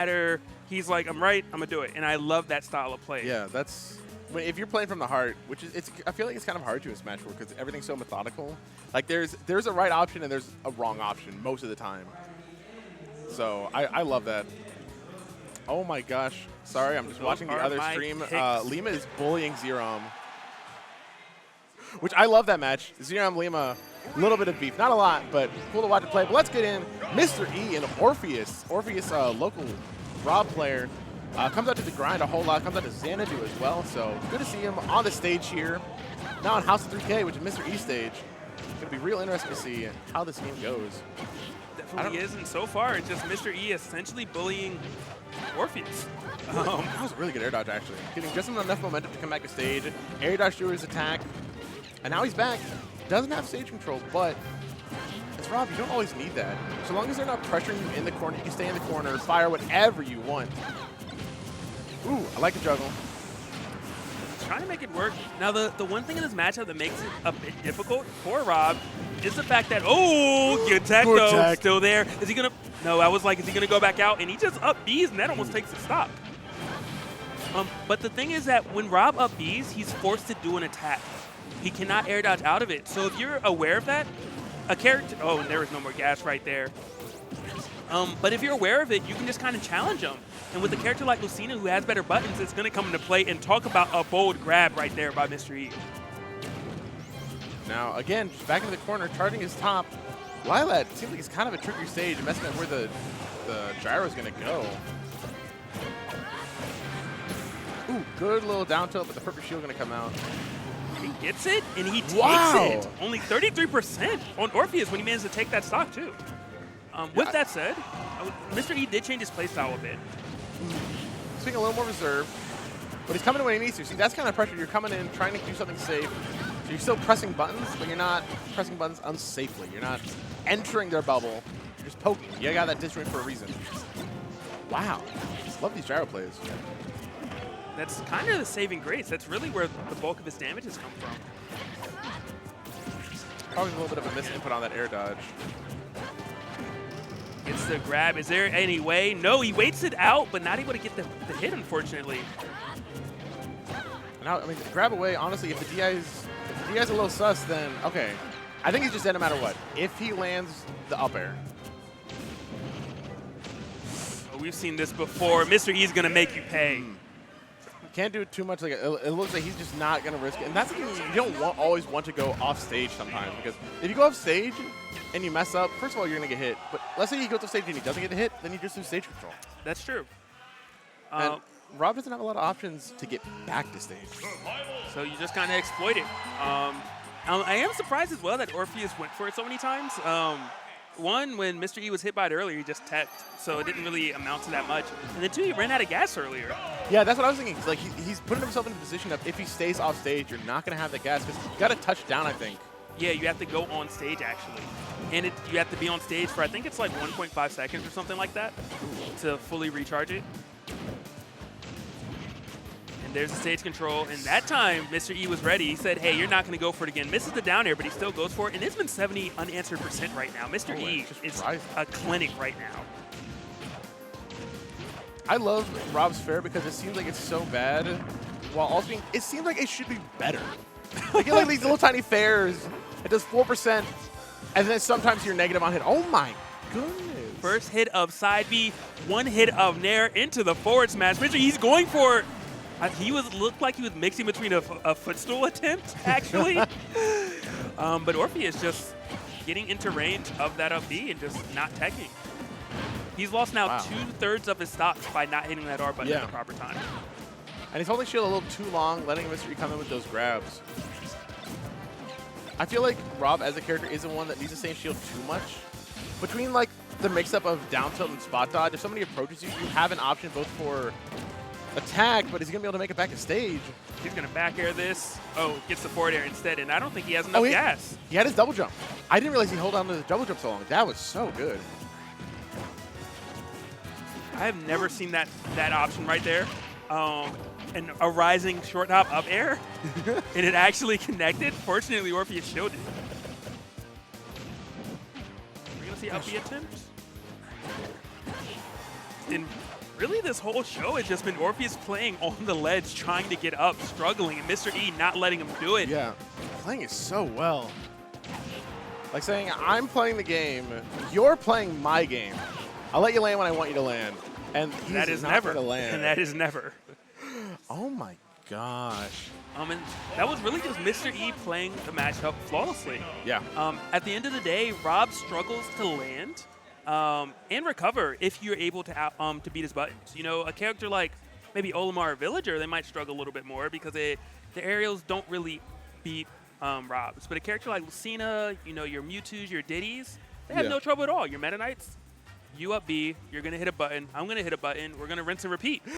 matter. He's like, I'm right, I'm going to do it. And I love that style of play. Yeah, that's if you're playing from the heart, which is I feel like it's kind of hard to in Smash 4 because everything's so methodical. Like there's a right option and there's a wrong option most of the time. So I love that. Oh my gosh. Sorry, I'm just watching the other stream. Lima is bullying Zerom. Which I love that match. Zerom, Lima, a little bit of beef. Not a lot, but cool to watch it play. But let's get in. Mr. E and Orpheus. Orpheus, local Rob player. Comes out to the grind a whole lot. Comes out to Xanadu as well. So good to see him on the stage here. Now on House of 3K, which is Mr. E stage. It's going to be real interesting to see how this game goes. Definitely is, and so far it's just Mr. E essentially bullying Orpheus. That was a really good air dodge, actually. Getting just enough momentum to come back to stage. Air dodge through his attack. And now he's back. Doesn't have stage control, but as Rob, you don't always need that. So long as they're not pressuring you in the corner, you can stay in the corner, fire whatever you want. Ooh, I like the juggle. Trying to make it work. Now, the one thing in this matchup that makes it a bit difficult for Rob is the fact that, good tech though, still there. Is he going to, no, I was like, is he going to go back out? And he just up Bs, and that almost takes the stop. But the thing is that when Rob up Bs, he's forced to do an attack. He cannot air dodge out of it. So if you're aware of that, a character, and there was no more gas right there. But if you're aware of it, you can just kind of challenge him. And with a character like Lucina, who has better buttons, it's going to come into play. And talk about a bold grab right there by Mr. E. Now, again, just back into the corner, charging his top. Lilat seems like it's kind of a trickier stage, messing up where the gyro is going to go. Ooh, good little down tilt, but the perfect shield going to come out. He gets it, and he takes it. Only 33% on Orpheus when he managed to take that stock, too. With that said, Mr. E did change his playstyle a bit. He's being a little more reserved, but he's coming in when he needs to. See, that's kind of pressure. You're coming in, trying to do something safe. So you're still pressing buttons, but you're not pressing buttons unsafely. You're not entering their bubble. You're just poking. You got that disjoint for a reason. Wow. Love these gyro plays. That's kind of the saving grace. That's really where the bulk of his damage has come from. Probably a little bit of a misinput on that air dodge. Gets the grab. Is there any way? No, he waits it out, but not able to get the hit, unfortunately. Now, I mean, grab away, honestly, if the DI's a little sus, then okay. I think he's just dead no matter what. If he lands the up air. We've seen this before. Mr. E's going to make you pay. Can't do it too much. Like it looks like he's just not going to risk it. And that's the thing, you don't always want to go off stage sometimes, because if you go off stage and you mess up, first of all, you're going to get hit. But let's say he goes off stage and he doesn't get a hit, then you just lose stage control. That's true. And Rob doesn't have a lot of options to get back to stage. So you just kind of exploit it. I am surprised as well that Orpheus went for it so many times. One, when Mr. E was hit by it earlier, he just teched, so it didn't really amount to that much. And then two, he ran out of gas earlier. Yeah, that's what I was thinking. Like he's putting himself in a position of if he stays off stage, you're not going to have that gas because you got to touch down, I think. Yeah, you have to go on stage, actually. And you have to be on stage for, I think it's like 1.5 seconds or something like that to fully recharge it. And there's the stage control. And that time, Mr. E was ready. He said, hey, you're not going to go for it again. Misses the down air, but he still goes for it. And it's been 70 unanswered % right now. Mr. E is a clinic right now. I love Rob's fair because it seems like it's so bad, while also being, it seems like it should be better. Like you look at these little tiny fairs, it does 4%, and then sometimes you're negative on hit. Oh my goodness. First hit of side B, one hit of Nair into the forward smash. Mr. E's going for it. He looked like he was mixing between a footstool attempt, actually. But Orpheus just getting into range of that up B and just not teching. He's lost now 2/3 of his stocks by not hitting that R button at the proper time. And he's holding shield a little too long, letting Mr. E come in with those grabs. I feel like Rob, as a character, isn't one that needs to stay in shield too much. Between like the mix-up of down tilt and spot dodge, if somebody approaches you, you have an option both for attack, but is he going to be able to make it back to stage? He's going to back air this. Oh, gets the forward air instead, and I don't think he has enough gas. He had his double jump. I didn't realize he held on to the double jump so long. That was so good. I have never seen that option right there. And a rising short hop up air, and it actually connected. Fortunately, Orpheus shielded. We're going to see up B attempts. And really this whole show has just been Orpheus playing on the ledge, trying to get up, struggling, and Mr. E not letting him do it. Yeah, playing it so well. Like saying, I'm playing the game, you're playing my game. I'll let you land when I want you to land. And he's that is not never. gonna land. And that is never. Oh my gosh. And that was really just Mr. E playing the matchup flawlessly. Yeah. At the end of the day, Rob struggles to land and recover if you're able to beat his buttons. You know, a character like maybe Olimar or Villager, they might struggle a little bit more because the aerials don't really beat Rob's. But a character like Lucina, you know, your Mewtwo's, your Diddy's, they have no trouble at all. Your Meta Knights, you up B, you're going to hit a button, I'm going to hit a button, we're going to rinse and repeat.